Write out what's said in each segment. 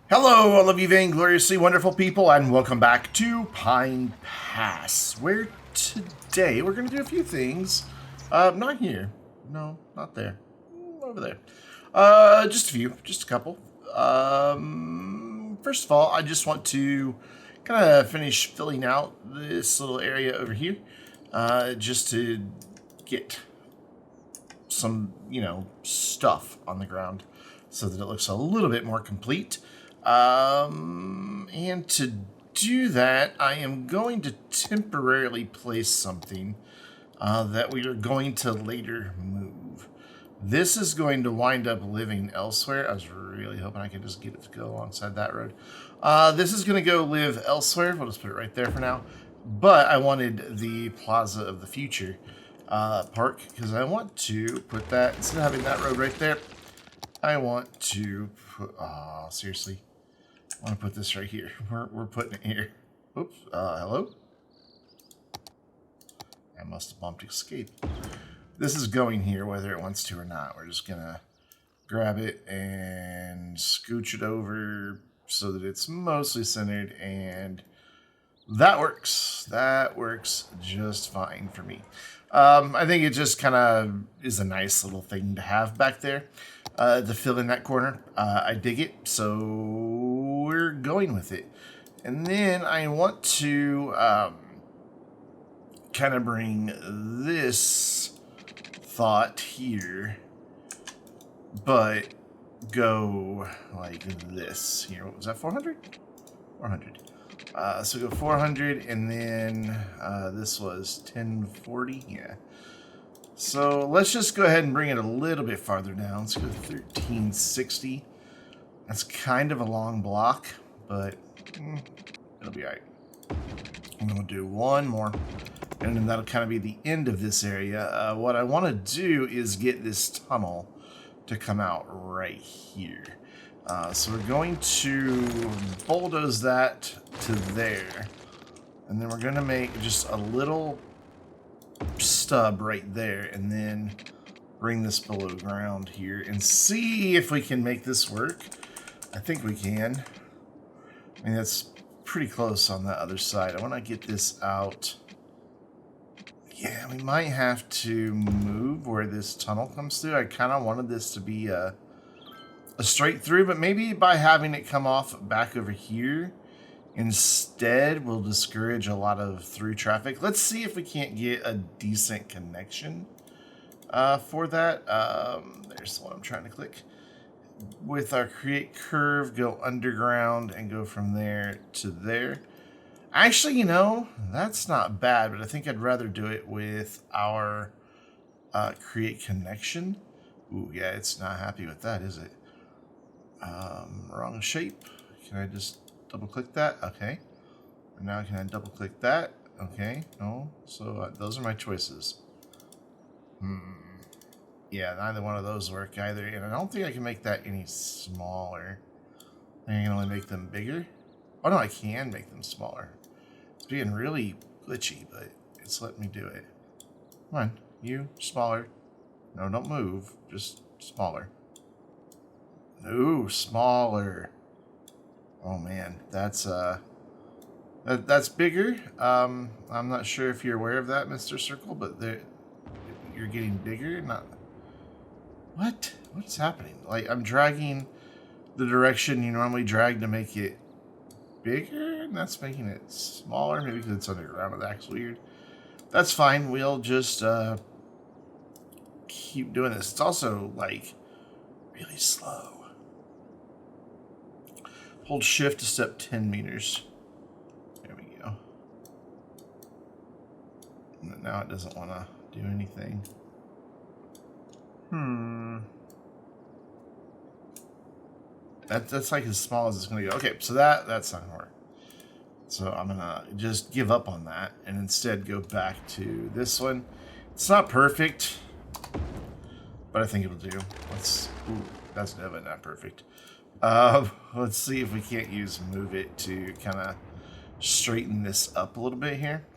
Hello, all of you vaingloriously wonderful people, and welcome back to Pine Pass, where today we're going to do a few things. Not here. No, not there. Over there. Just a few. Just a couple. First of all, I just want to kind of finish filling out this little area over here, just to get some, stuff on the ground so that it looks a little bit more complete. And to do that, I am going to temporarily place something that we are going to later move. This is going to wind up living elsewhere. I was really hoping I could just get it to go alongside that road. This is going to go live elsewhere. We'll just put it right there for now. But I wanted the Plaza of the Future park because I want to put that, instead of having that road right there, I want to put, seriously. I want to put this right here. We're putting it here. Oops. Hello? I must have bumped escape. This is going here whether it wants to or not. We're just going to grab it and scooch it over so that it's mostly centered, and that works. That works just fine for me. I think it just kind of is a nice little thing to have back there to fill in that corner. I dig it, so we're going with it. And then I want to kind of bring this thought here, but go like this here. What was that, 400? 400. So go 400, and then this was 1040. Yeah. So let's just go ahead and bring it a little bit farther down. Let's go 1360. That's kind of a long block, but it'll be all right. I'm going to do one more, and then that'll kind of be the end of this area. What I want to do is get this tunnel to come out right here. So we're going to bulldoze that to there, and then we're going to make just a little stub right there, and then bring this below ground here and see if we can make this work. I think we can. I mean, that's pretty close on the other side. I want to get this out. Yeah, we might have to move where this tunnel comes through. I kind of wanted this to be a straight through, but maybe by having it come off back over here instead will discourage a lot of through traffic. Let's see if we can't get a decent connection for that. There's the one I'm trying to click. With our create curve, go underground and go from there to there. Actually, that's not bad, but I think I'd rather do it with our create connection. Ooh, yeah, it's not happy with that, is it? Wrong shape. Can I just double click that? Okay. And now can I double click that? Okay. No. So those are my choices. Yeah, neither one of those work either. And I don't think I can make that any smaller. I think I can only make them bigger. Oh no, I can make them smaller. It's being really glitchy, but it's letting me do it. Come on, you, smaller. No, don't move. Just smaller. No, smaller. Oh man, that's bigger. I'm not sure if you're aware of that, Mr. Circle, but you're getting bigger. Not what? What's happening? Like, I'm dragging the direction you normally drag to make it bigger, and that's making it smaller. Maybe because it's underground, it acts weird. That's fine. We'll just keep doing this. It's also like really slow. Hold shift to step 10 meters. There we go. And now it doesn't want to do anything. That's like as small as it's going to go. Okay, so that's not going to work. So I'm going to just give up on that and instead go back to this one. It's not perfect, but I think it'll do. That's definitely not perfect. Let's see if we can't use move it to kind of straighten this up a little bit here.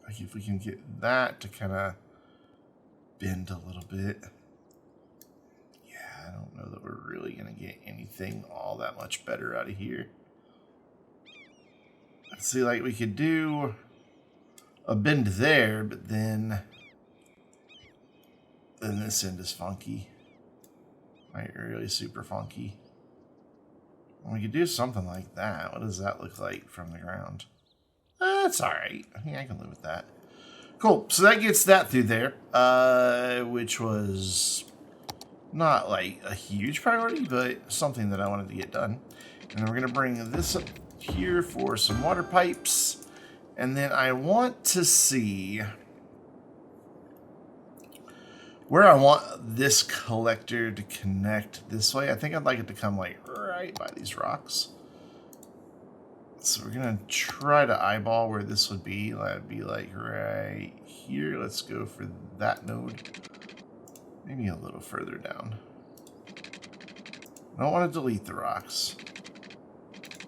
Like if we can get that to kind of bend a little bit. Yeah, I don't know that we're really going to get anything all that much better out of here. Let's see, like we could do a bend there, but then this end is funky. Like really super funky. We could do something like that. What does that look like from the ground? That's alright. Yeah, I can live with that. Cool. So that gets that through there, which was not like a huge priority, but something that I wanted to get done. And then we're going to bring this up here for some water pipes. And then I want to see where I want this collector to connect this way. I think I'd like it to come like right by these rocks. So we're going to try to eyeball where this would be. That'd be like right here. Let's go for that node. Maybe a little further down. I don't want to delete the rocks.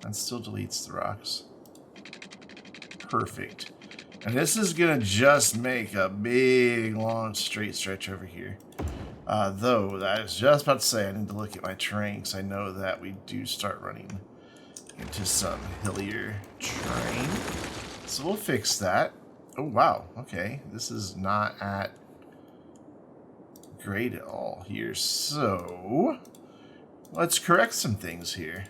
That still deletes the rocks. Perfect. And this is going to just make a big, long, straight stretch over here. Though, I was just about to say I need to look at my terrain because I know that we do start running into some hillier terrain. So we'll fix that. Oh, wow. Okay. This is not at grade at all here. So let's correct some things here.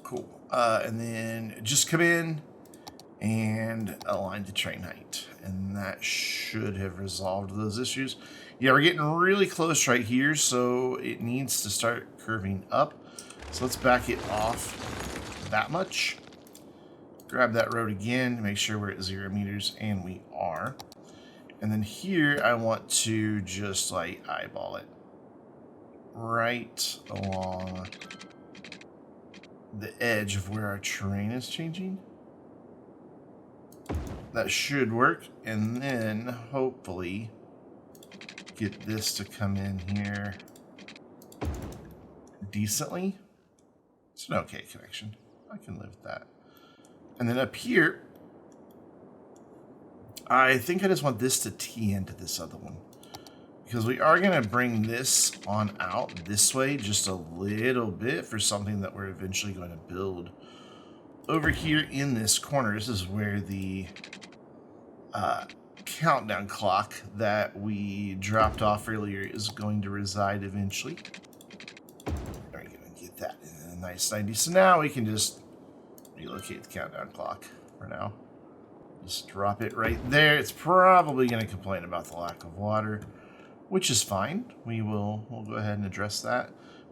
Cool. And then just come in and align the train height. And that should have resolved those issues. Yeah, we're getting really close right here, so it needs to start curving up. So let's back it off that much. Grab that road again, make sure we're at 0 meters, and we are. And then here, I want to just like eyeball it right along the edge of where our terrain is changing. That should work, and then hopefully get this to come in here decently. It's an okay connection. I can live with that. And then up here, I think I just want this to tee into this other one, because we are going to bring this on out this way just a little bit for something that we're eventually going to build over here in this corner. This is where the countdown clock that we dropped off earlier is going to reside eventually. There we go, get that in a nice 90. So now we can just relocate the countdown clock for now. Just drop it right there. It's probably going to complain about the lack of water, which is fine. We'll go ahead and address that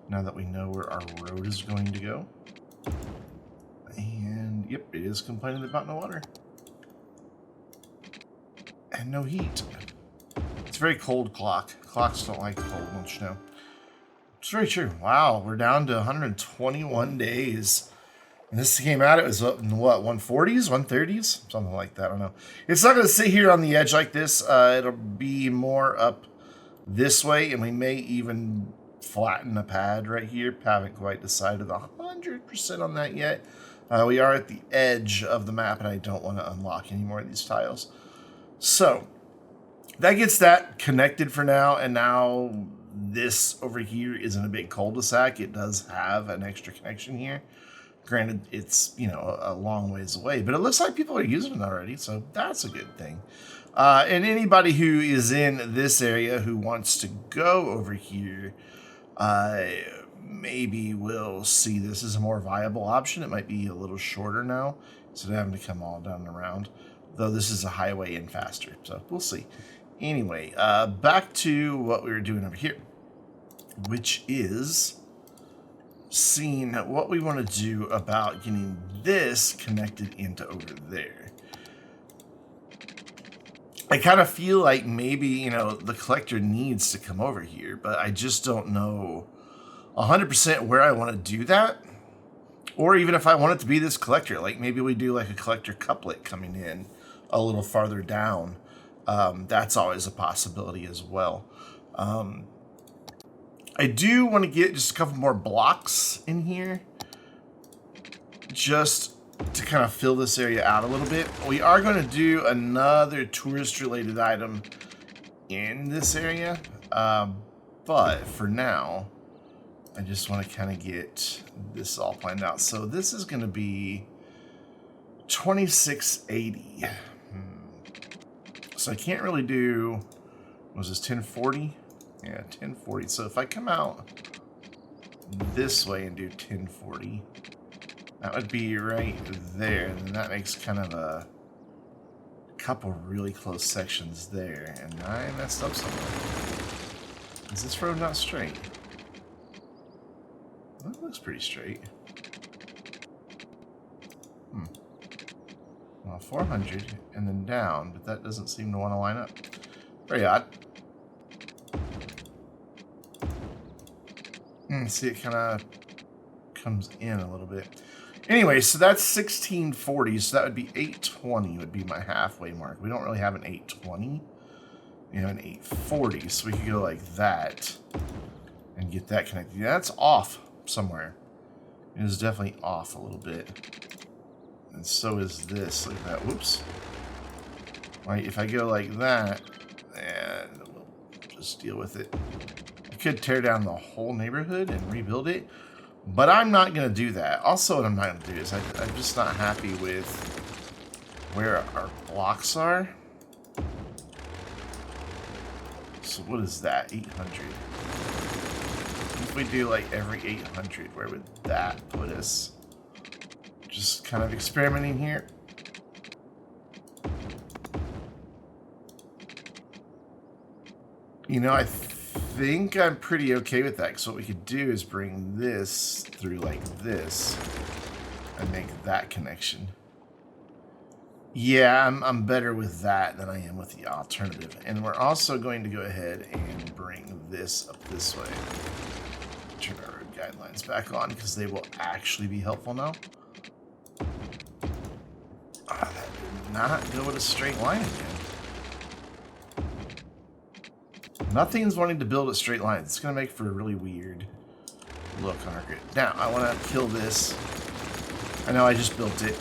now that we know where our road is going to go. And yep, it is complaining about no water. And no heat. It's a very cold clock. Clocks don't like cold much now. It's very true. Wow, we're down to 121 days. And this came out, it was up in what, 140s, 130s? Something like that, I don't know. It's not going to sit here on the edge like this. It'll be more up this way, and we may even flatten a pad right here. Haven't quite decided 100% on that yet. We are at the edge of the map, and I don't want to unlock any more of these tiles. So, that gets that connected for now, and now this over here isn't a big cul-de-sac. It does have an extra connection here. Granted, it's, you know, a long ways away, but it looks like people are using it already, so that's a good thing. And anybody who is in this area who wants to go over here, maybe will see this as a more viable option. It might be a little shorter now, instead of having to come all down and around, though this is a highway and faster, so we'll see. Anyway, back to what we were doing over here, which is seeing what we want to do about getting this connected into over there. I kind of feel like maybe, you know, the collector needs to come over here, but I just don't know 100% where I want to do that. Or even if I want it to be this collector, like maybe we do like a collector couplet coming in a little farther down. That's always a possibility as well. I do want to get just a couple more blocks in here, just to kind of fill this area out a little bit. We are going to do another tourist-related item in this area. But for now, I just want to kind of get this all planned out. So this is going to be 2680. So I can't really do, was this 1040? Yeah, 1040. So if I come out this way and do 1040, that would be right there. And then that makes kind of a couple really close sections there. And I messed up somewhere. Is this road not straight? Well, that looks pretty straight. Well, 400 and then down, but that doesn't seem to want to line up. Very odd. See, it kind of comes in a little bit. Anyway, so that's 1640, so that would be 820 would be my halfway mark. We don't really have an 820. We have an 840, so we could go like that and get that connected. Yeah, that's off somewhere. It is definitely off a little bit. And so is this, like that. Whoops. Right, if I go like that, and we'll just deal with it. I could tear down the whole neighborhood and rebuild it, but I'm not going to do that. Also, what I'm not going to do is I'm just not happy with where our blocks are. So what is that? 800. If we do like every 800, where would that put us? Just kind of experimenting here. You know, I think I'm pretty okay with that, because what we could do is bring this through like this and make that connection. Yeah, I'm better with that than I am with the alternative. And we're also going to go ahead and bring this up this way. Turn our road guidelines back on, because they will actually be helpful now. That did not go with a straight line again. Nothing's wanting to build a straight line. It's going to make for a really weird look on our grid. Now, I want to kill this. I know I just built it,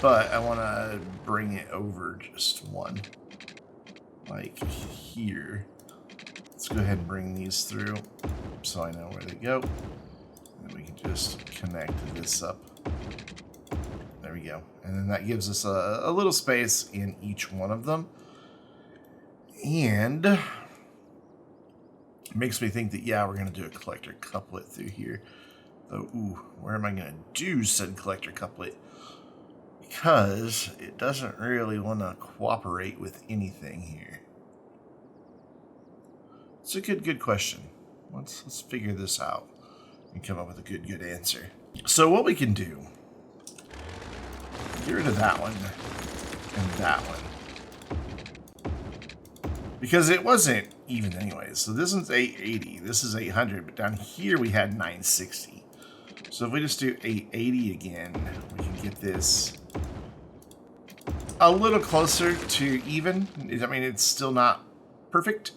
but I want to bring it over just one. Like here. Let's go ahead and bring these through so I know where they go. And we can just connect this up. There we go. And then that gives us a little space in each one of them. And makes me think that, yeah, we're going to do a collector couplet through here. Though, ooh, where am I going to do said collector couplet? Because it doesn't really want to cooperate with anything here. It's a good question. Let's figure this out and come up with a good answer. So what we can do, get rid of that one and that one. Because it wasn't even anyways. So this one's 880. This is 800. But down here we had 960. So if we just do 880 again, we can get this a little closer to even. I mean, it's still not perfect,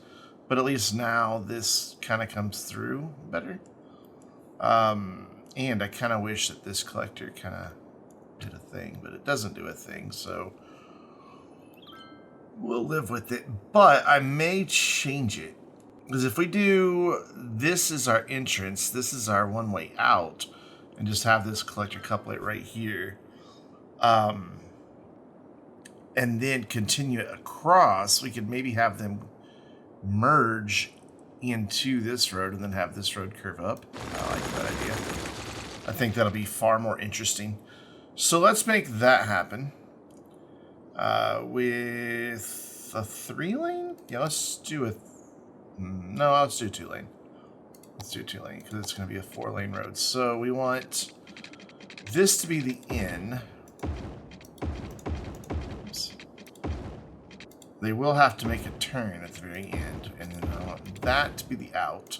but at least now this kind of comes through better. And I kind of wish that this collector kind of did a thing, but it doesn't do a thing. So we'll live with it, but I may change it. Because if we do, this is our entrance, this is our one way out, and just have this collector couplet right here, and then continue it across, we could maybe have them merge into this road and then have this road curve up. I like that idea. I think that'll be far more interesting. So let's make that happen. With a 3-lane? Yeah, let's do a... No, let's do a 2-lane. Let's do a 2-lane, because it's going to be a 4-lane road. So we want this to be the in. Oops. They will have to make a turn at the very end. And then I want that to be the out.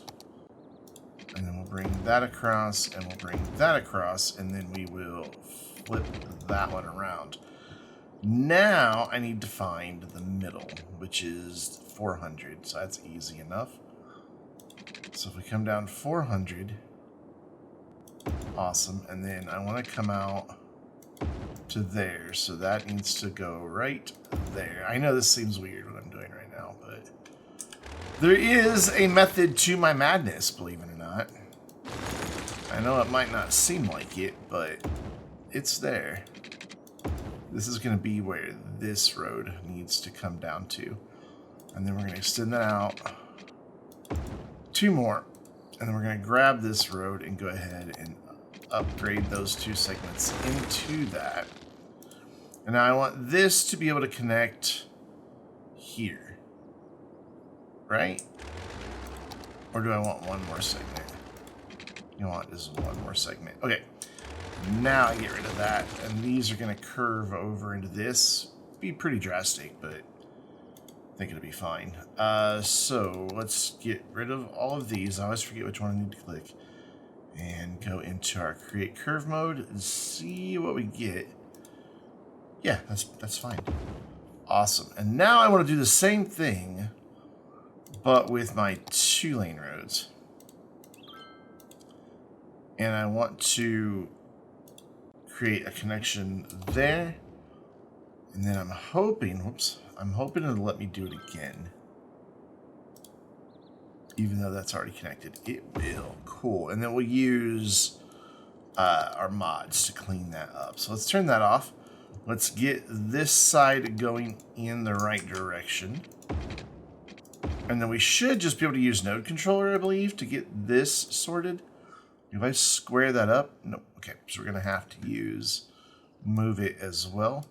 And then we'll bring that across, and we'll bring that across, and then we will flip that one around. Now I need to find the middle, which is 400, so that's easy enough. So if we come down 400, awesome, and then I want to come out to there, so that needs to go right there. I know this seems weird what I'm doing right now, but There is a method to my madness, believe it or not. I know it might not seem like it, but it's there. This is going to be where this road needs to come down to. And then we're going to extend that out. 2 more. And then we're going to grab this road and go ahead and upgrade those 2 segments into that. And now I want this to be able to connect here. Right? Or do I want 1 more segment? You know what? This is 1 more segment. Okay. Now I get rid of that. And these are going to curve over into this. Be pretty drastic, but I think it'll be fine. So let's get rid of all of these. I always forget which one I need to click. And go into our create curve mode and see what we get. Yeah, that's fine. Awesome. And now I want to do the same thing, but with my 2-lane roads. And I want to create a connection there. And then I'm hoping, whoops, I'm hoping it'll let me do it again. Even though that's already connected. It will. Cool. And then we'll use our mods to clean that up. So let's turn that off. Let's get this side going in the right direction. And then we should just be able to use node controller, I believe, to get this sorted. If I square that up, no. Okay, so we're going to have to use move it as well.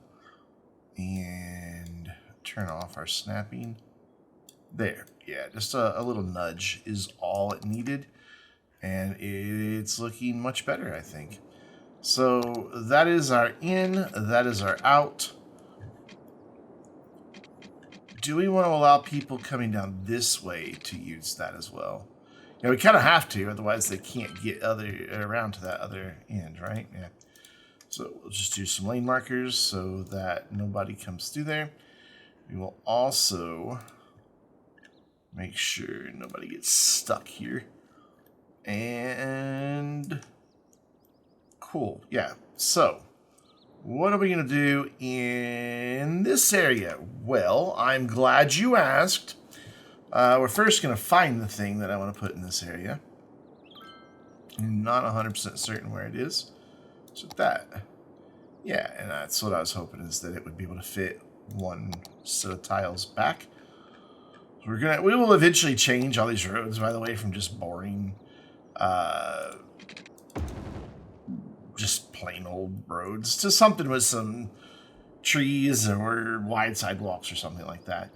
And turn off our snapping. There. Yeah, just a little nudge is all it needed. And it's looking much better, I think. So that is our in, that is our out. Do we want to allow people coming down this way to use that as well? Yeah, we kind of have to, otherwise they can't get around to that other end, right? Yeah. So we'll just do some lane markers so that nobody comes through there. We will also make sure nobody gets stuck here. And cool, yeah. So what are we going to do in this area? Well, I'm glad you asked. We're first going to find the thing that I want to put in this area. I'm not 100% certain where it is. So that. Yeah, and that's what I was hoping, is that it would be able to fit 1 set of tiles back. So we will eventually change all these roads, by the way, from just boring, just plain old roads to something with some trees or wide sidewalks or something like that.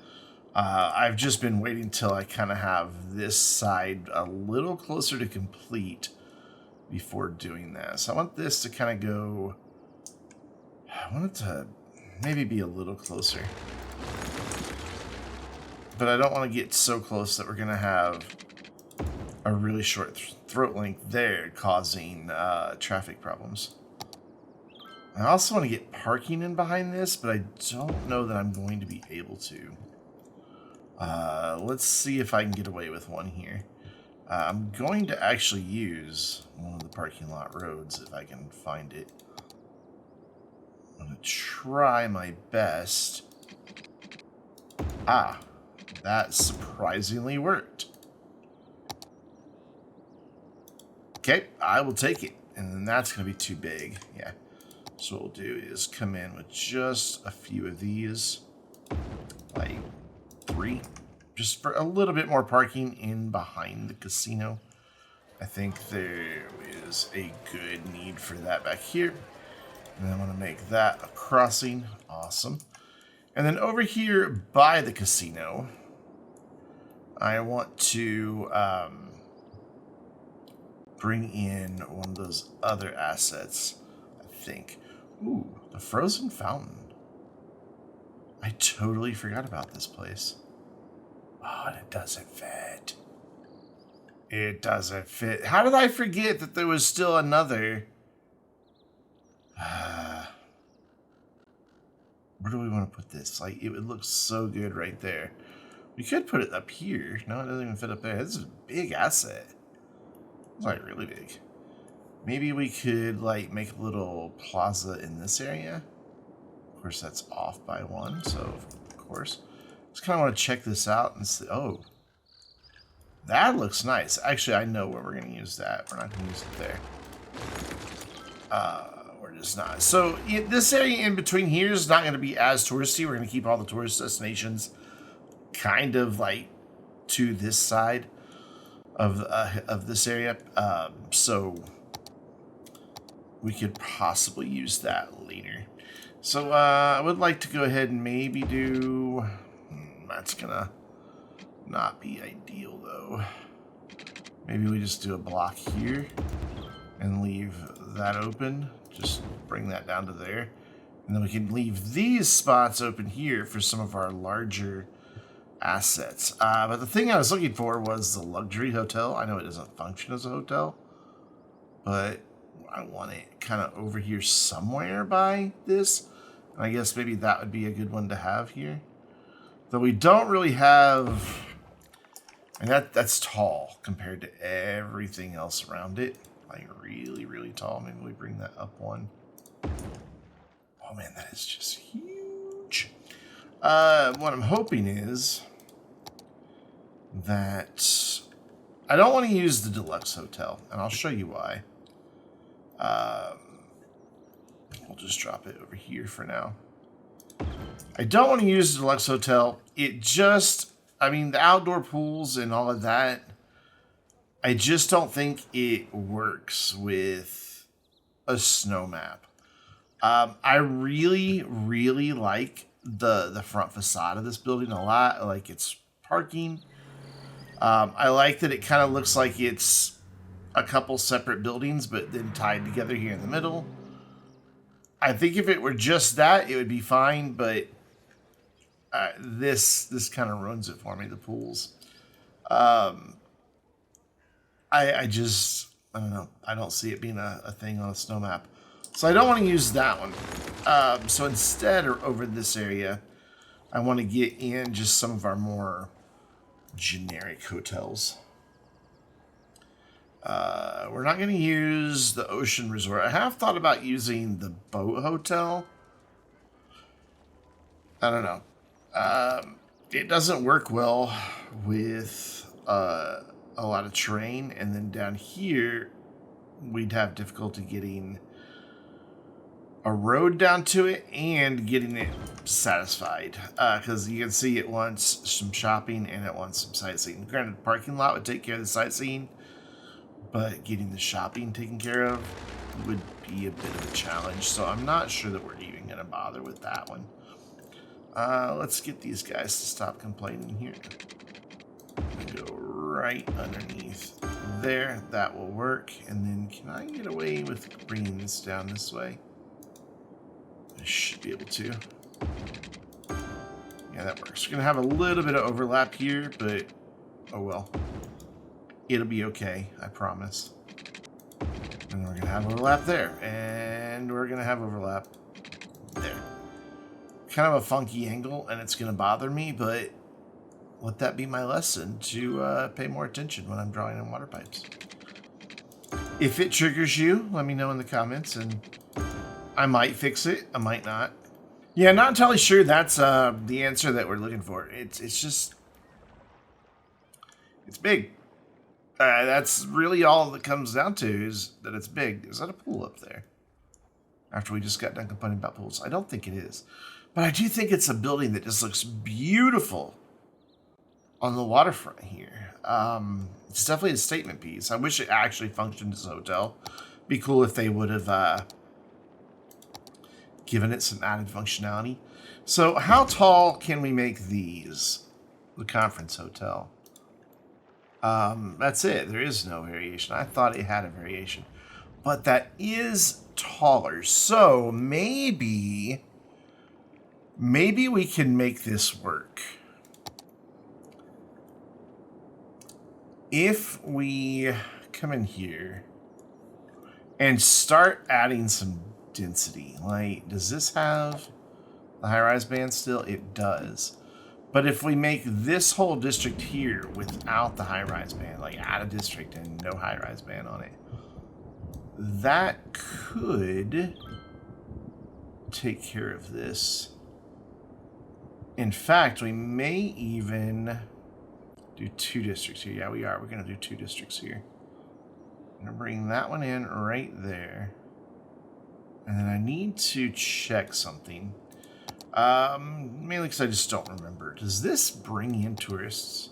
I've just been waiting till I kind of have this side a little closer to complete before doing that. So I want this to kind of go, I want it to maybe be a little closer. But I don't want to get so close that we're going to have a really short throat length there, causing traffic problems. I also want to get parking in behind this, but I don't know that I'm going to be able to. Let's see if I can get away with one here. I'm going to actually use one of the parking lot roads if I can find it. I'm going to try my best. Ah, that surprisingly worked. Okay, I will take it. And then that's going to be too big. Yeah. So what we'll do is come in with just a few of these. Like 3. Just for a little bit more parking in behind the casino. I think there is a good need for that back here. And then I'm going to make that a crossing. Awesome. And then over here by the casino, I want to bring in one of those other assets, I think. Ooh, the frozen fountain. I totally forgot about this place. Oh, and it doesn't fit. It doesn't fit. How did I forget that there was still another? Where do we want to put this? Like, it would look so good right there. We could put it up here. No, it doesn't even fit up there. This is a big asset. It's like really big. Maybe we could like make a little plaza in this area. Of course, that's off by 1, so of course. Just kind of want to check this out and see. Oh, That looks nice. Actually, I know where we're going to use that. We're not going to use it there. We're just not. So this area in between here is not going to be as touristy. We're going to keep all the tourist destinations kind of like to this side of this area. So we could possibly use that later. So I would like to go ahead and maybe do... That's going to not be ideal, though. Maybe we just do a block here and leave that open. Just bring that down to there. And then we can leave these spots open here for some of our larger assets. But the thing I was looking for was the luxury hotel. I know it doesn't function as a hotel, but I want it kind of over here somewhere by this. And I guess maybe that would be a good one to have here. Though we don't really have... And that's tall compared to everything else around it. Like really, really tall. Maybe we bring that up one. Oh man, that is just huge. What I'm hoping is that I don't want to use the deluxe hotel, and I'll show you why. We'll just drop it over here for now. I don't want to use the deluxe hotel. It just... I mean, the outdoor pools and all of that, I just don't think it works with a snow map. I really, really like the front facade of this building a lot. I like its parking. I like that it kind of looks like it's a couple separate buildings, but then tied together here in the middle. I think if it were just that, it would be fine, but... this kind of ruins it for me, the pools. I don't know. I don't see it being a thing on a snow map. So I don't want to use that one. So instead, or over this area, I want to get in just some of our more generic hotels. We're not going to use the Ocean Resort. I have thought about using the Boat Hotel. I don't know. It doesn't work well with a lot of terrain, and then down here we'd have difficulty getting a road down to it and getting it satisfied, because you can see it wants some shopping and it wants some sightseeing. Granted, the parking lot would take care of the sightseeing, but getting the shopping taken care of would be a bit of a challenge, so I'm not sure that we're even going to bother with that one. Let's get these guys to stop complaining here. Go right underneath there. That will work. And then can I get away with bringing this down this way? I should be able to. Yeah, that works. We're going to have a little bit of overlap here, but oh well. It'll be okay, I promise. And we're going to have overlap there. And we're going to have overlap there. Kind of a funky angle, and it's going to bother me, but let that be my lesson to pay more attention when I'm drawing in water pipes. If it triggers you, let me know in the comments, and I might fix it. I might not. Yeah, not entirely sure that's the answer that we're looking for. It's just... It's big. That's really all that comes down to, is that it's big. Is that a pool up there? After we just got done complaining about pools. I don't think it is. But I do think it's a building that just looks beautiful on the waterfront here. It's definitely a statement piece. I wish it actually functioned as a hotel. It'd be cool if they would have given it some added functionality. So how tall can we make these? The conference hotel. That's it. There is no variation. I thought it had a variation. But that is taller. So maybe we can make this work. If we come in here and start adding some density, like, does this have the high-rise band still? It does. But if we make this whole district here without the high-rise band, like add a district and no high-rise band on it, that could take care of this. In fact, we may even Do 2 districts here. Yeah, we are. We're going to do 2 districts here. I'm going to bring that one in right there. And then I need to check something. Mainly because I just don't remember. Does this bring in tourists?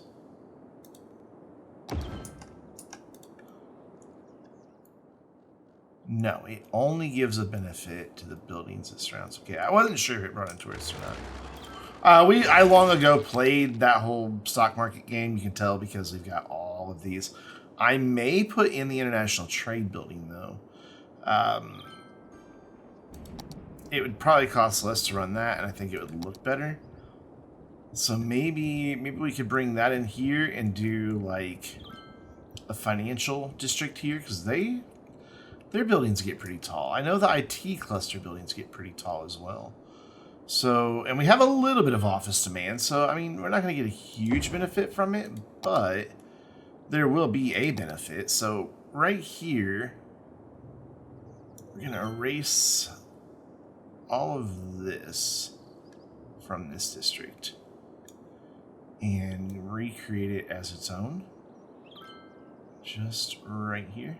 No, it only gives a benefit to the buildings it surrounds. Okay, I wasn't sure if it brought in tourists or not. I long ago played that whole stock market game. You can tell because we've got all of these. I may put in the international trade building though. It would probably cost less to run that, and I think it would look better. So maybe we could bring that in here and do like a financial district here because their buildings get pretty tall. I know the IT cluster buildings get pretty tall as well. So, and we have a little bit of office demand, so I mean, we're not going to get a huge benefit from it, but there will be a benefit. So, right here, we're going to erase all of this from this district and recreate it as its own. Just right here.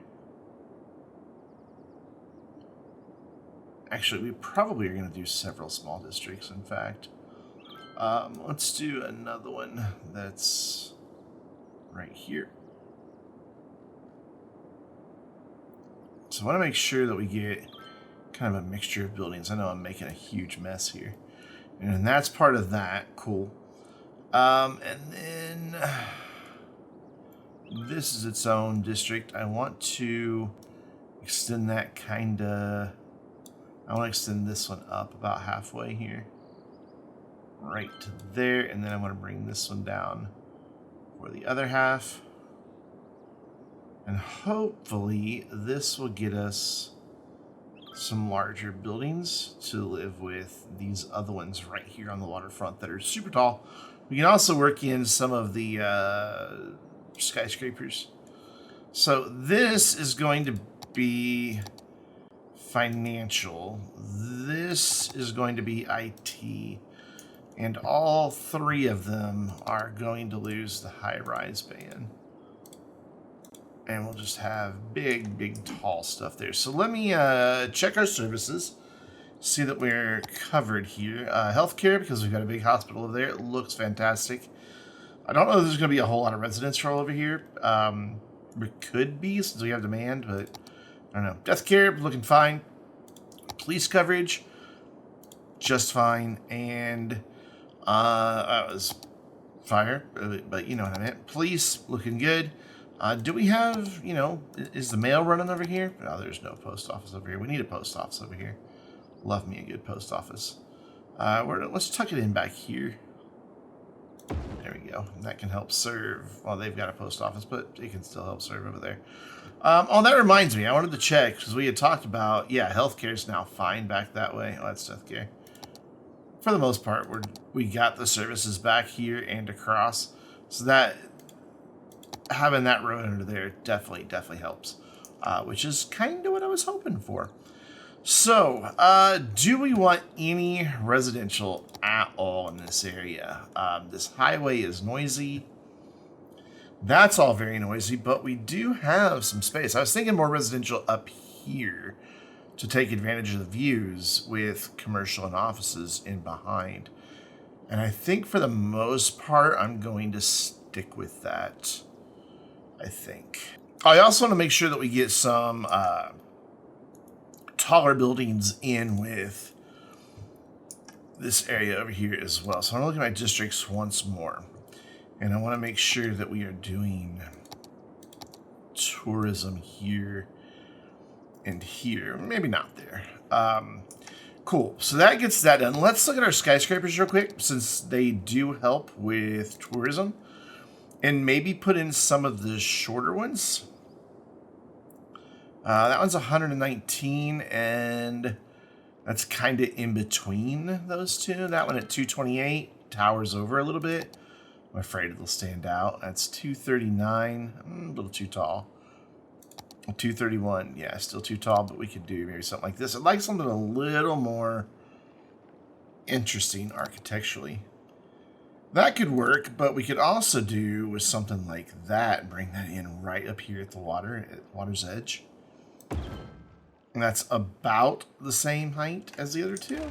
Actually, we probably are going to do several small districts, in fact. Let's do another one that's right here. So I want to make sure that we get kind of a mixture of buildings. I know I'm making a huge mess here. And that's part of that. Cool. And then this is its own district. I want to extend that kind of... I want to extend this one up about halfway here. Right to there. And then I want to bring this one down for the other half. And hopefully this will get us some larger buildings to live with these other ones right here on the waterfront that are super tall. We can also work in some of the skyscrapers. So this is going to be financial. This is going to be IT. And all 3 of them are going to lose the high-rise ban. And we'll just have big, tall stuff there. So let me check our services. See that we're covered here. Healthcare, because we've got a big hospital over there. It looks fantastic. I don't know if there's going to be a whole lot of residents roll over here. There could be, since we have demand, but I don't know. Death care, looking fine. Police coverage, just fine. And that was fire, but you know what I meant. Police, looking good. Do we have, you know, is the mail running over here? No, there's no post office over here. We need a post office over here. Love me a good post office. Let's tuck it in back here. There we go. And that can help serve. Well, they've got a post office, but it can still help serve over there. Oh, that reminds me. I wanted to check, because we had talked about, yeah, healthcare is now fine back that way. Oh, that's deathcare. For the most part, we got the services back here and across. So that... having that road under there definitely helps, which is kind of what I was hoping for. So, do we want any residential at all in this area? This highway is noisy. That's all very noisy, but we do have some space. I was thinking more residential up here to take advantage of the views with commercial and offices in behind. And I think for the most part, I'm going to stick with that. I think. I also want to make sure that we get some taller buildings in with this area over here as well. So I'm going to look at my districts once more. And I want to make sure that we are doing tourism here and here. Maybe not there. Cool. So that gets that done. Let's look at our skyscrapers real quick, since they do help with tourism. And maybe put in some of the shorter ones. That one's 119, and that's kind of in between those two. That one at 228 towers over a little bit. I'm afraid it'll stand out. That's 239, a little too tall. 231, yeah, still too tall, but we could do maybe something like this. I'd like something a little more interesting architecturally. That could work, but we could also do with something like that, bring that in right up here at the water's edge. And that's about the same height as the other two.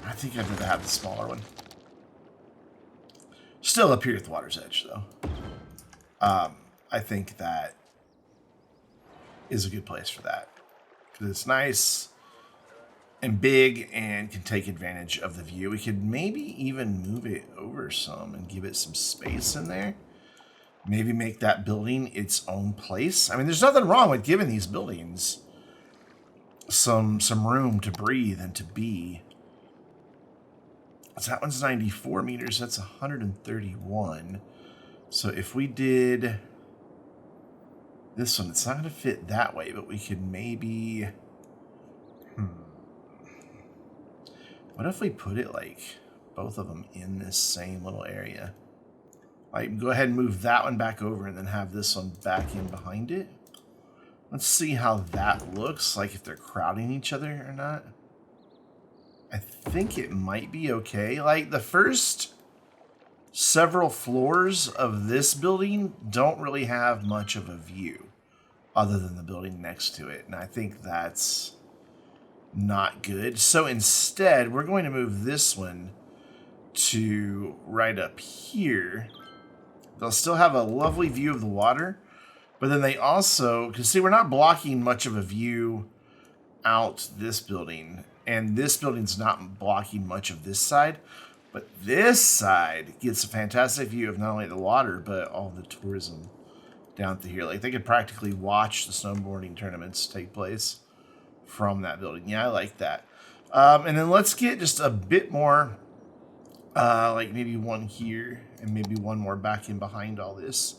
I think I'd rather have the smaller one. Still up here at the water's edge, though. I think that is a good place for that. Because it's nice and big and can take advantage of the view. We could maybe even move it over some and give it some space in there. Maybe make that building its own place. I mean, there's nothing wrong with giving these buildings some room to breathe and to be. So that one's 94 meters. That's 131. So if we did this one, it's not going to fit that way, but we could maybe... What if we put it like both of them in this same little area? Like, go ahead and move that one back over and then have this one back in behind it. Let's see how that looks, like if they're crowding each other or not. I think it might be okay. Like, the first several floors of this building don't really have much of a view other than the building next to it. And I think that's not good. So instead, we're going to move this one to right up here. They'll still have a lovely view of the water, but then they also, because see, we're not blocking much of a view out this building, and this building's not blocking much of this side, but this side gets a fantastic view of not only the water, but all the tourism down through here. Like, they could practically watch the snowboarding tournaments take place from that building. Yeah, I like that. And then let's get just a bit more, like maybe one here and maybe one more back in behind all this.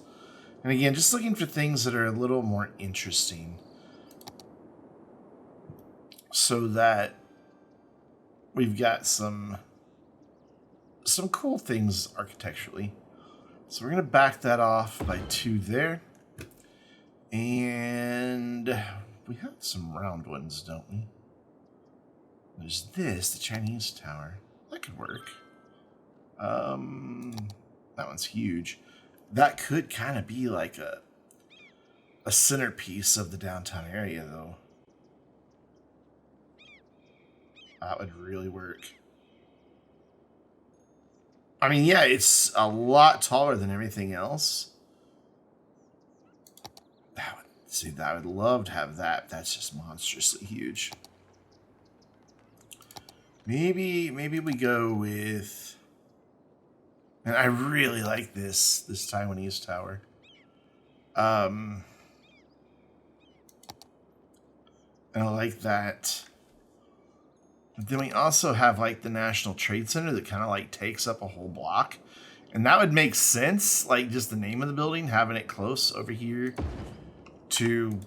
And again, just looking for things that are a little more interesting so that we've got some cool things architecturally. So we're going to back that off by 2 there. And we have some round ones, don't we? There's this, the Chinese tower. That could work. That one's huge. That could kind of be like a centerpiece of the downtown area, though. That would really work. I mean, yeah, it's a lot taller than everything else. I would love to have that. That's just monstrously huge. Maybe we go with... And I really like this Taiwanese tower. And I like that. But then we also have like the National Trade Center that kind of like takes up a whole block. And that would make sense, like just the name of the building, having it close over here to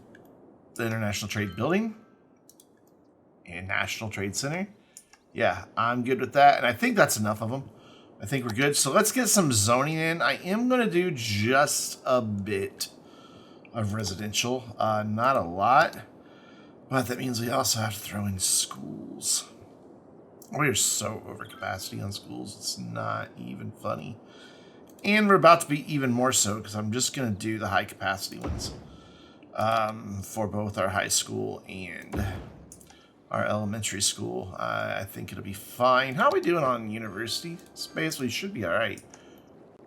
the International Trade Building and National Trade Center. Yeah, I'm good with that. And I think that's enough of them. I think we're good. So let's get some zoning in. I am going to do just a bit of residential. Not a lot. But that means we also have to throw in schools. We're so over capacity on schools. It's not even funny. And we're about to be even more so because I'm just going to do the high capacity ones. For both our high school and our elementary school. I think it'll be fine. How are we doing on university space? We should be all right.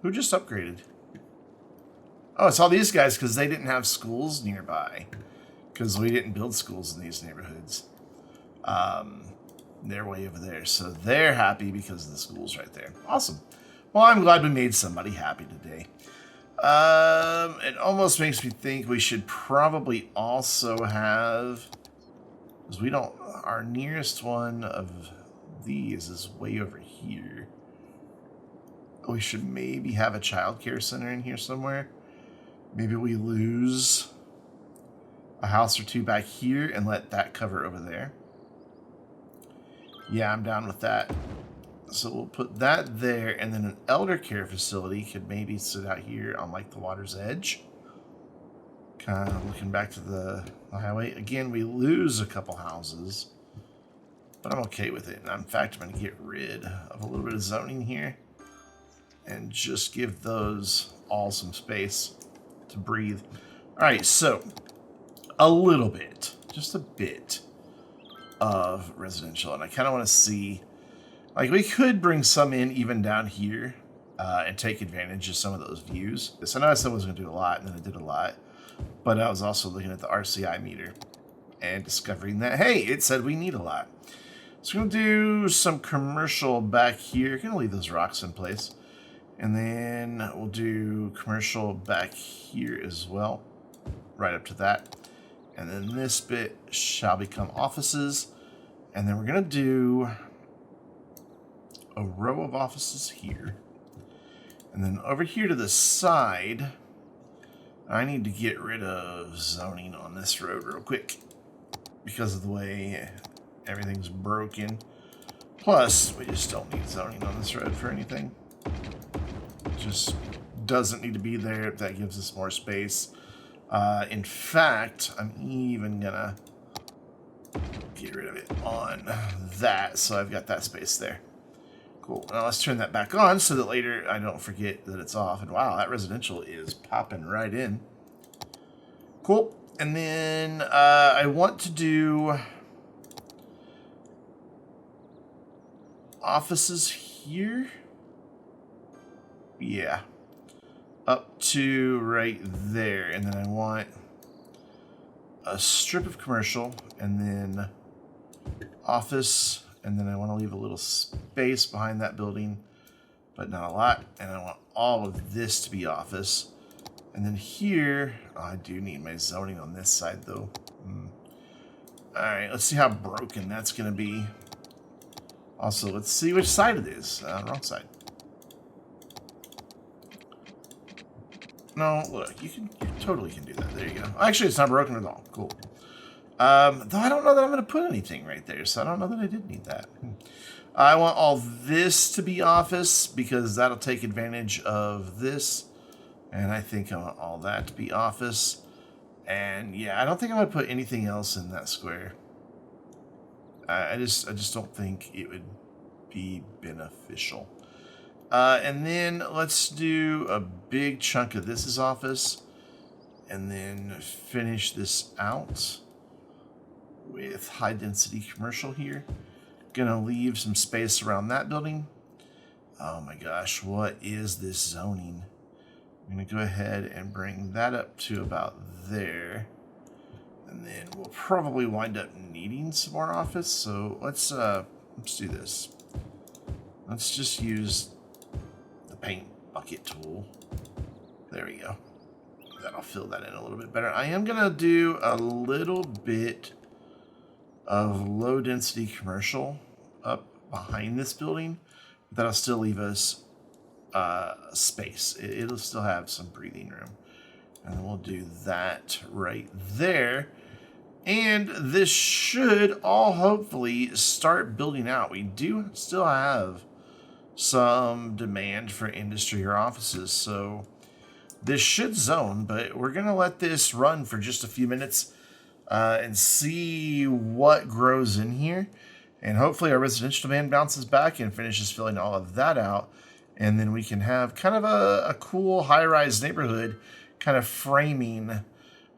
Who just upgraded? Oh, it's all these guys because they didn't have schools nearby. Because we didn't build schools in these neighborhoods. They're way over there. So they're happy because of the schools right there. Awesome. Well, I'm glad we made somebody happy today. It almost makes me think we should probably also have, because we don't, our nearest one of these is way over here. We should maybe have a childcare center in here somewhere. Maybe we lose a house or two back here and let that cover over there. Yeah, I'm down with that. So we'll put that there, and then an elder care facility could maybe sit out here on like the water's edge. Kind of looking back to the highway. Again, we lose a couple houses, but I'm okay with it. And in fact, I'm going to get rid of a little bit of zoning here. and just give those all some space to breathe. All right, so a little bit, just a bit of residential, and I kind of want to see, like, we could bring some in even down here and take advantage of some of those views. So I know I said I was going to do a lot, and then I did a lot, but I was also looking at the RCI meter and discovering that, hey, it said we need a lot. So we're going to do some commercial back here. Going to leave those rocks in place. And then we'll do commercial back here as well, right up to that. And then this bit shall become offices. And then we're going to do a row of offices here. And then over here to the side, I need to get rid of zoning on this road real quick because of the way everything's broken. Plus, we just don't need zoning on this road for anything. It just doesn't need to be there. That gives us more space. In fact, I'm even gonna get rid of it on that, so I've got that space there. Cool. Now let's turn that back on so that later I don't forget that it's off. And wow, that residential is popping right in. Cool. And then I want to do offices here. Yeah. Up to right there. And then I want a strip of commercial and then office. And then I want to leave a little space behind that building, but not a lot. And I want all of this to be office. And then here, oh, I do need my zoning on this side though. All right, let's see how broken that's going to be. Also, let's see which side it is. Wrong side. No, look, you totally can do that. There you go. Actually, it's not broken at all. Cool. Though I don't know that I'm going to put anything right there, so I don't know that I did need that. I want all this to be office because that'll take advantage of this. And I think I want all that to be office. And yeah, I don't think I'm going to put anything else in that square. I just don't think it would be beneficial. And then let's do a big chunk of this as office. And then finish this out with high density commercial here. Gonna leave some space around that building. Oh my gosh, what is this zoning? I'm gonna go ahead and bring that up to about there. And then we'll probably wind up needing some more office. So let's do this. Let's just use the paint bucket tool. There we go. That'll fill that in a little bit better. I am gonna do a little bit of low density commercial up behind this building. That'll still leave us space. It'll still have some breathing room. And we'll do that right there. And this should all hopefully start building out. We do still have some demand for industry or offices, so this should zone, but we're going to let this run for just a few minutes and see what grows in here. And hopefully our residential demand bounces back and finishes filling all of that out. And then we can have kind of a cool high-rise neighborhood kind of framing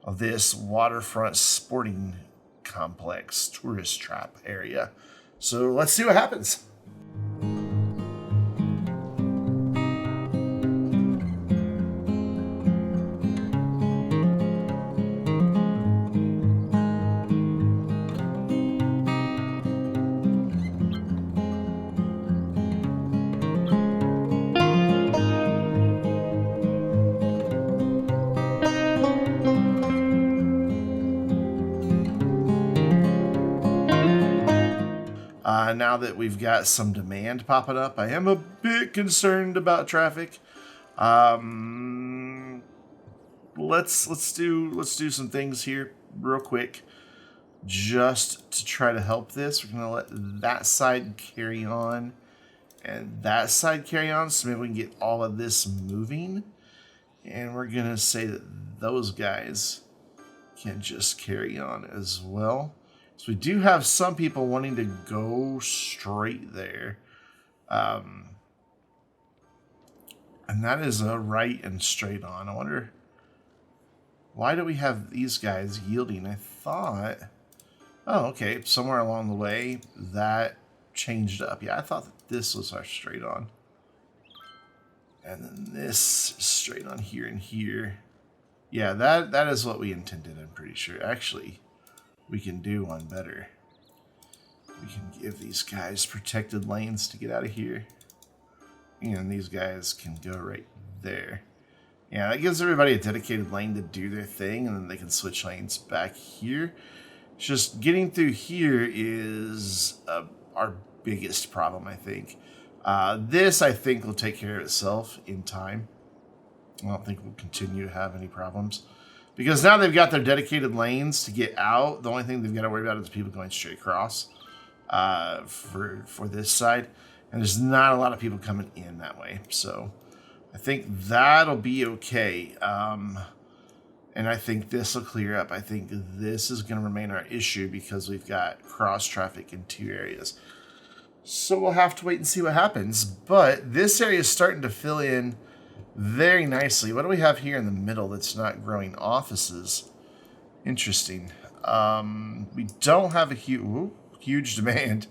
of this waterfront sporting complex tourist trap area. So let's see what happens. Now that we've got some demand popping up, I am a bit concerned about traffic. Let's do some things here real quick, just to try to help this. We're gonna let that side carry on, and that side carry on, so maybe we can get all of this moving. And we're gonna say that those guys can just carry on as well. So we do have some people wanting to go straight there. And that is a right and straight on. I wonder, why do we have these guys yielding? I thought, oh, okay, somewhere along the way that changed up. Yeah, I thought that this was our straight on. And then this straight on here and here. Yeah, that is what we intended, I'm pretty sure. Actually, we can do one better. We can give these guys protected lanes to get out of here. And these guys can go right there. Yeah, that gives everybody a dedicated lane to do their thing, and then they can switch lanes back here. It's just getting through here is our biggest problem, I think. This, I think, will take care of itself in time. I don't think we'll continue to have any problems. Because now they've got their dedicated lanes to get out. The only thing they've got to worry about is people going straight across for this side. And there's not a lot of people coming in that way. So I think that'll be okay. And I think this will clear up. I think this is going to remain our issue because we've got cross traffic in two areas. So we'll have to wait and see what happens. But this area is starting to fill in very nicely. What do we have here in the middle that's not growing? Offices. Interesting. We don't have a huge demand.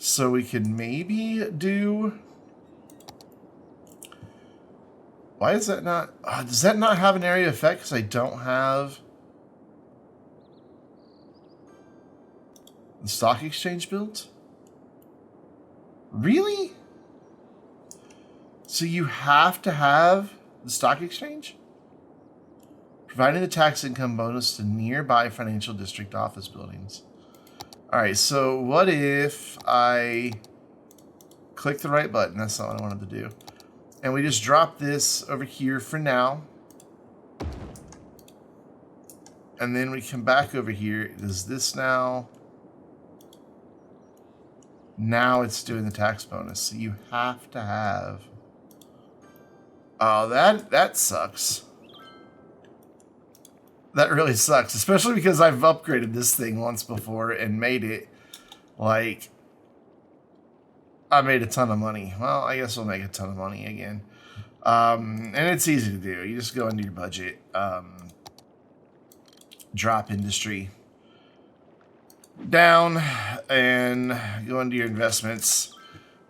So we could maybe do... Why is that not... does that not have an area effect? Because I don't have... the stock exchange built? Really? So you have to have the stock exchange? Providing the tax income bonus to nearby financial district office buildings. Alright, so what if I click the right button? That's not what I wanted to do. And we just drop this over here for now. And then we come back over here. Does this now... Now it's doing the tax bonus. So you have to have... Oh, that sucks. That really sucks. Especially because I've upgraded this thing once before and made it, like... I made a ton of money. Well, I guess we'll make a ton of money again. And it's easy to do. You just go into your budget. Drop industry down and go into your investments.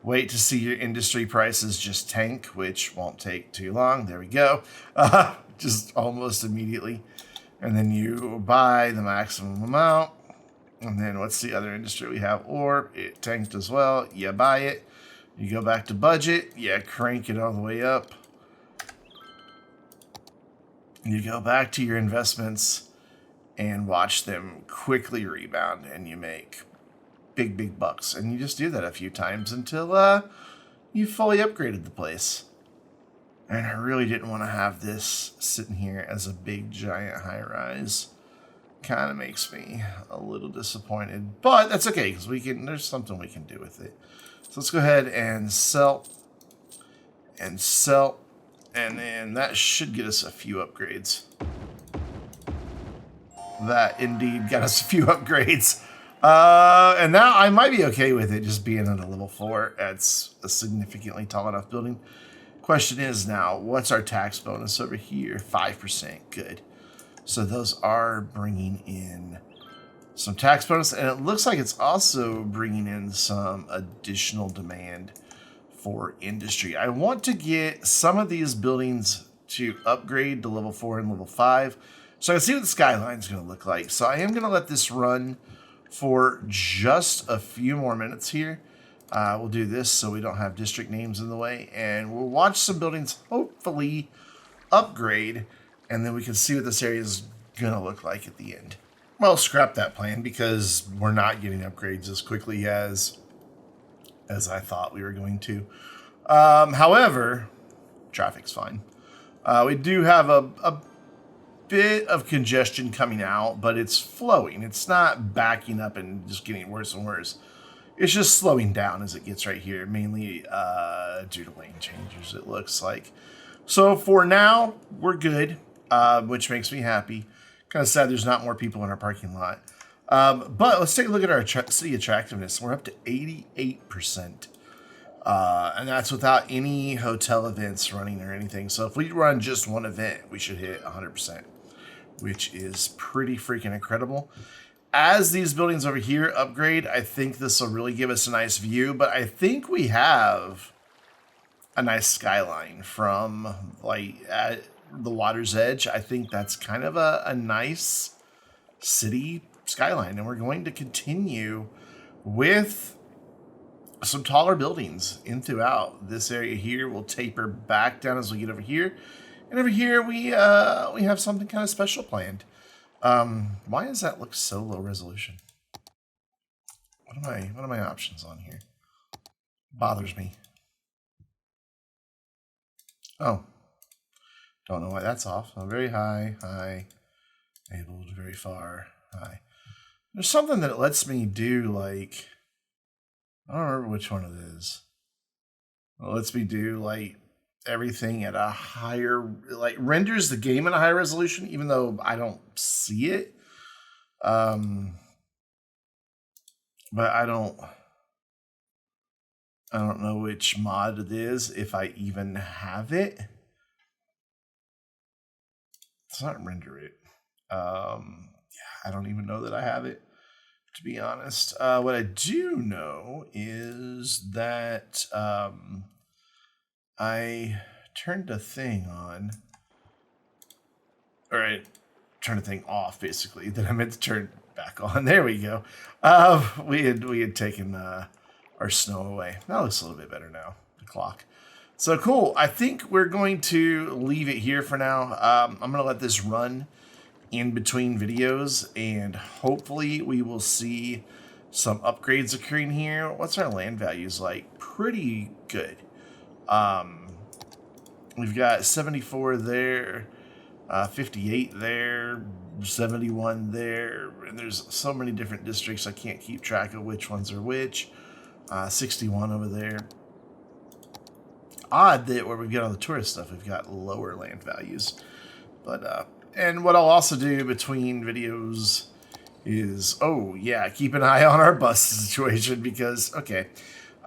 Wait to see your industry prices just tank, which won't take too long. There we go. Just almost immediately. And then you buy the maximum amount. And then what's the other industry we have? Or it tanked as well. You buy it. You go back to budget. You crank it all the way up. You go back to your investments and watch them quickly rebound. And you make big bucks. And you just do that a few times until you fully upgraded the place. And I really didn't want to have this sitting here as a big giant high rise. Kind of makes me a little disappointed, but that's okay because there's something we can do with it. So let's go ahead and sell, and then that should get us a few upgrades. That indeed got us a few upgrades. And now I might be okay with it just being at a level 4. That's a significantly tall enough building. Question is now, what's our tax bonus over here? 5%. Good. So those are bringing in some tax bonus, and it looks like it's also bringing in some additional demand for industry. I want to get some of these buildings to upgrade to level 4 and level 5, so I can see what the Skyline is going to look like. So I am going to let this run for just a few more minutes here. We'll do this so we don't have district names in the way, and we'll watch some buildings hopefully upgrade. And then we can see what this area is going to look like at the end. Well, scrap that plan because we're not getting upgrades as quickly as I thought we were going to. However, traffic's fine. We do have a bit of congestion coming out, but it's flowing. It's not backing up and just getting worse and worse. It's just slowing down as it gets right here, mainly due to lane changes, it looks like. So for now, we're good. Which makes me happy. Kind of sad there's not more people in our parking lot. But let's take a look at our city attractiveness. We're up to 88%. And that's without any hotel events running or anything. So if we run just one event, we should hit 100%, which is pretty freaking incredible. As these buildings over here upgrade, I think this will really give us a nice view. But I think we have a nice skyline from like at the water's edge. I think that's kind of a nice city skyline. And we're going to continue with some taller buildings in throughout this area here. We'll taper back down as we get over here. And over here we have something kind of special planned. Why does that look so low resolution? What are my options on here? Bothers me. Oh, don't know why that's off. Oh, very high, high, enabled, very far, high. There's something that it lets me do, like, I don't remember which one it is. It lets me do like everything at a higher, like renders the game at a higher resolution, even though I don't see it. But I don't know which mod it is, if I even have it. It's not render it. Yeah, I don't even know that I have it, to be honest. What I do know is that I turned a thing on, or I turned a thing off, basically, that I meant to turn back on. There we go. We had taken our snow away. That looks a little bit better now, the clock. So cool. I think we're going to leave it here for now. I'm going to let this run in between videos, and hopefully we will see some upgrades occurring here. What's our land values like? Pretty good. We've got 74 there, 58 there, 71 there, and there's so many different districts I can't keep track of which ones are which. 61 over there. Odd that where we get all the tourist stuff, we've got lower land values. But and what I'll also do between videos is, oh yeah, keep an eye on our bus situation, because okay,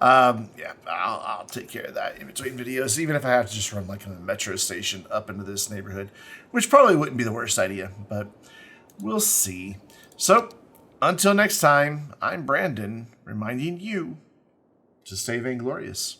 yeah, I'll take care of that in between videos, even if I have to just run like a metro station up into this neighborhood, which probably wouldn't be the worst idea, but we'll see. So until next time, I'm Brandon, reminding you to stay vainglorious.